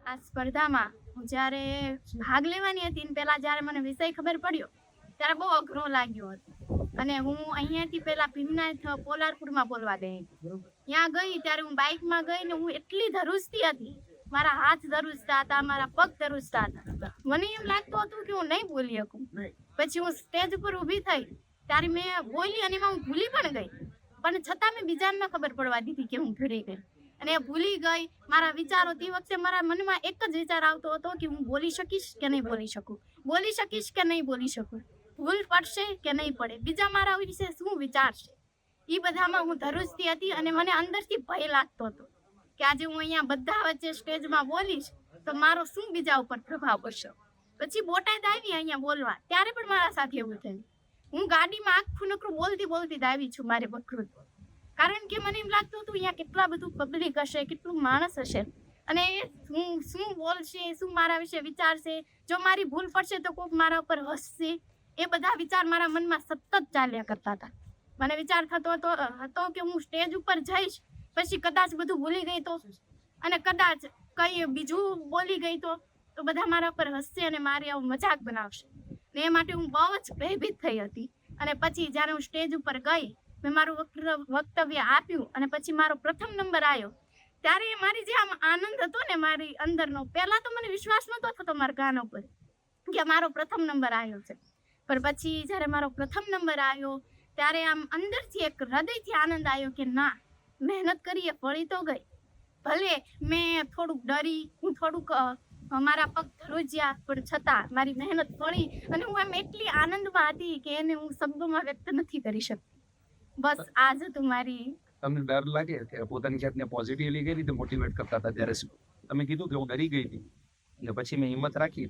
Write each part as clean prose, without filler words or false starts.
આ સ્પર્ધામાં હું જ્યારે ભાગ લેવાની હતી ને પહેલા જ્યારે મને વિષય ખબર પડ્યો ત્યારે બહુ અઘરો લાગ્યો હતો અને હું અહીંયાથી પહેલા ભીમનાથ પોલારપુરમાં બોલવા ગઈ ત્યાં ગઈ ત્યારે હું બાઇકમાં ગઈ ને હું એટલી ધરુજતી હતી, મારા હાથ ધરુજતા હતા, મારા પગ ધરુજતા હતા, મને એમ લાગતું હતું કે હું નહીં બોલી શકું. પછી હું સ્ટેજ ઉપર ઊભી થઈ ત્યારે મેં બોલી અને એમાં હું ભૂલી પણ ગઈ, પણ છતાં મેં બીજાને ખબર પડવા દીધી કે હું ભૂલી ગઈ અને ભૂલી ગઈ. મારા વિચારો તે વખતે મારા મનમાં એક જ વિચાર આવતો હતો કે હું બોલી શકીશ કે નહીં બોલી શકું, બોલી શકીશ કે નહીં બોલી શકું, ભૂલ પડશે કે નહીં પડે, બીજા મારા વિશે શું વિચારશે. એ બધામાં હું ધરુજતી હતી અને મને અંદરથી ભય લાગતો હતો કે આજે હું અહીંયા બધા વચ્ચે સ્ટેજમાં બોલીશ તો મારો શું બીજા ઉપર પ્રભાવ પડશે. પછી બોટાદ આવી અહીંયા બોલવા ત્યારે પણ મારા સાથે એવું થયું. હું ગાડીમાં આખું નકરું બોલતી બોલતી જ આવી છું મારે વકૃત, કારણ કે મને એમ લાગતું હતું અહીંયા કેટલા બધું પબ્લિક હશે, કેટલું માણસ હશે અને હું શું બોલશે, શું મારા વિશે વિચારશે, જો મારી ભૂલ પડશે તો કોઈક મારા ઉપર હસશે. એ બધા વિચાર મારા મનમાં સતત ચાલ્યા કરતા હતા. મને વિચાર થતો હતો કે હું સ્ટેજ ઉપર જઈશ પછી કદાચ બધું ભૂલી ગઈ તો અને કદાચ કંઈ બીજું બોલી ગઈ તો બધા મારા ઉપર હસશે અને મારી આવું મજાક બનાવશે. ને એ માટે હું બહુ જ ભયભીત થઈ હતી. અને પછી જ્યારે હું સ્ટેજ ઉપર ગઈ, મેં મારું વક્તવ્ય આપ્યું અને પછી મારો પ્રથમ નંબર આવ્યો ત્યારે મારી જે આમ આનંદ હતો ને મારી અંદરનો, પહેલાં તો મને વિશ્વાસ નહોતો થતો મારા કાન ઉપર કે મારો પ્રથમ નંબર આવ્યો છે. પણ પછી જ્યારે મારો પ્રથમ નંબર આવ્યો ત્યારે આમ અંદરથી એક હૃદયથી આનંદ આવ્યો કે ના, મહેનત કરીએ ફળી તો ગઈ. ભલે મેં થોડુંક ડરી, હું થોડુંક મારા પગ ધ્રુજ્યા, પણ છતાં મારી મહેનત ફળી અને હું એમ એટલી આનંદમાં હતી કે એને હું શબ્દોમાં વ્યક્ત નથી કરી શકતી. બસ આ જ હતું મારી. તમને ડર લાગે કે પોતાની જાતને પોઝિટિવલી કઈ રીતે મોટિવેટ કરતા હતા? ત્યારે તમે કીધું કે હું ડરી ગઈ હતી એટલે પછી મેં હિંમત રાખી,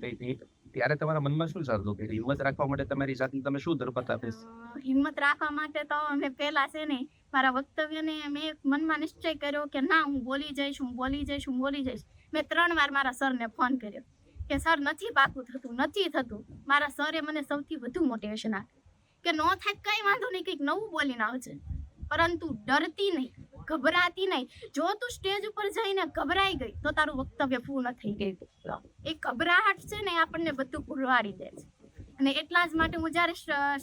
ત્યારે તમારા મનમાં શું ચાલતું કે હિંમત રાખવા માટે તમારી જાતને તમે શું ધરપત આપીશ? હિંમત રાખવા માટે તો અમે પહેલા છે ને મારા વક્તવ્યને મેં મનમાં નિશ્ચય કર્યો કે ના, હું બોલી જઈશ, હું બોલી જઈશ, હું બોલી જઈશ. મેં 3 વાર મારા સરને ફોન કર્યો કે સર નથી પાકું થતું, નથી થતું. મારા સરે મને સૌથી વધુ મોટિવેશન આપ્યું કે ન થાય કંઈ વાંધો નહીં, કંઈક નવું બોલીને આવજે, પરંતુ ડરતી નહીં, ગભરાતી નહીં. જો તું સ્ટેજ ઉપર જઈને ગભરાઈ ગઈ તો તારું વક્તવ્ય પૂર્ણ થઈ ગયું. એ ગભરાહટ છે ને આપણને બધું ભૂલવાડી દે છે. અને એટલા જ માટે હું જ્યારે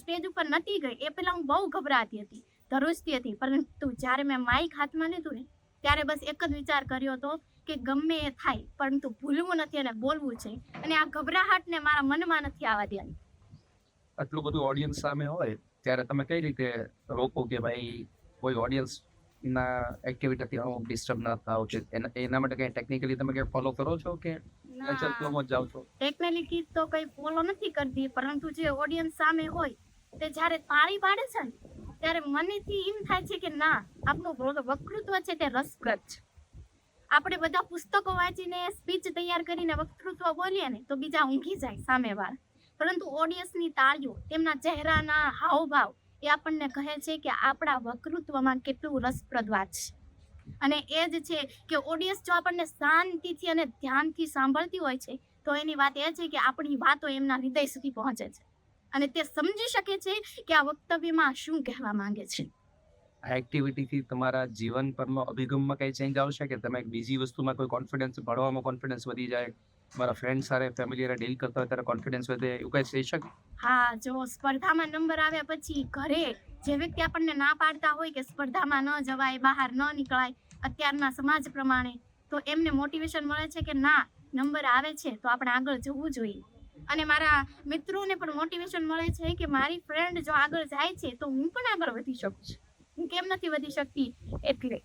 સ્ટેજ ઉપર નથી ગઈ એ પહેલાં હું બહુ ગભરાતી હતી, ધરુજતી હતી, પરંતુ જ્યારે મેં માઇક હાથમાં લીધું ને ત્યારે બસ એક જ વિચાર કર્યો હતો કે ગમે એ થાય પરંતુ ભૂલવું નથી અને બોલવું છે, અને આ ગભરાહટને મારા મનમાં નથી આવવા દેવાની. આટલું બધું ઓડિયન્સ સામે હોય ત્યારે તમે કઈ રીતે રોકો કે ભાઈ કોઈ ઓડિયન્સ ના એક્ટિવિટીથી ડિસ્ટર્બ ના થાવ છે? એના માટે કઈ ટેકનિકલી તમે કઈ ફોલો કરો છો કે નેચરલ ફ્લોમાં જાવ છો? ટેકનિકલી તો કંઈ ફોલો નથી કરતી, પરંતુ જે ઓડિયન્સ સામે હોય તે જ્યારે તાળી પાડે છે ને ત્યારે મનેથી એમ થાય છે કે ના, આપણું વક્તૃત્વ છે તે રસપ્રદ છે. આપણે બધા પુસ્તકો વાંચીને સ્પીચ તૈયાર કરીને વક્તૃત્વ બોલીએ ને તો બીજા ઊંઘી જાય સામેવાળા, પરંતુ ઓડિયન્સની તાળીઓ, તેમના ચહેરાના હાવભાવ એ આપણને કહે છે કે આપણા વક્તૃત્વમાં કેટલું રસપ્રદ વાત છે. અને એ જ છે કે ઓડિયન્સ જો આપણને શાંતિથી અને ધ્યાનથી સાંભળતી હોય છે તો એની વાત એ છે કે આપણી વાતો એમના હૃદય સુધી પહોંચે છે અને તે સમજી શકે છે કે આ વક્તવ્યમાં શું કહેવા માંગે છે. આ એક્ટિવિટીથી તમારા જીવન પરનો અભિગમમાં કઈ ચેન્જ આવશે કે તમે બીજી વસ્તુમાં કોઈ કોન્ફિડન્સ, ભણવામાં કોન્ફિડન્સ વધી જાય, મારા ફ્રેન્ડ સાથે ફેમિલી સાથે ડીલ કરતા હોય ત્યારે કોન્ફિડન્સ વધે, એવું કઈ થઈ શકે? હા, જો સ્પર્ધામાં નંબર આવ્યા પછી ઘરે જે વ્યક્તિ આપણને ના પાડતા હોય કે સ્પર્ધામાં ન જવાય, બહાર ન નીકળાય અત્યારના સમાજ પ્રમાણે, તો એમને મોટિવેશન મળે છે કે ના, નંબર આવે છે તો આપણે આગળ જવું જોઈએ. અને મારા મિત્રોને પણ મોટિવેશન મળે છે કે મારી ફ્રેન્ડ જો આગળ જાય છે તો હું પણ આગળ વધી શકું છું, હું કેમ નથી વધી શકતી એટલે.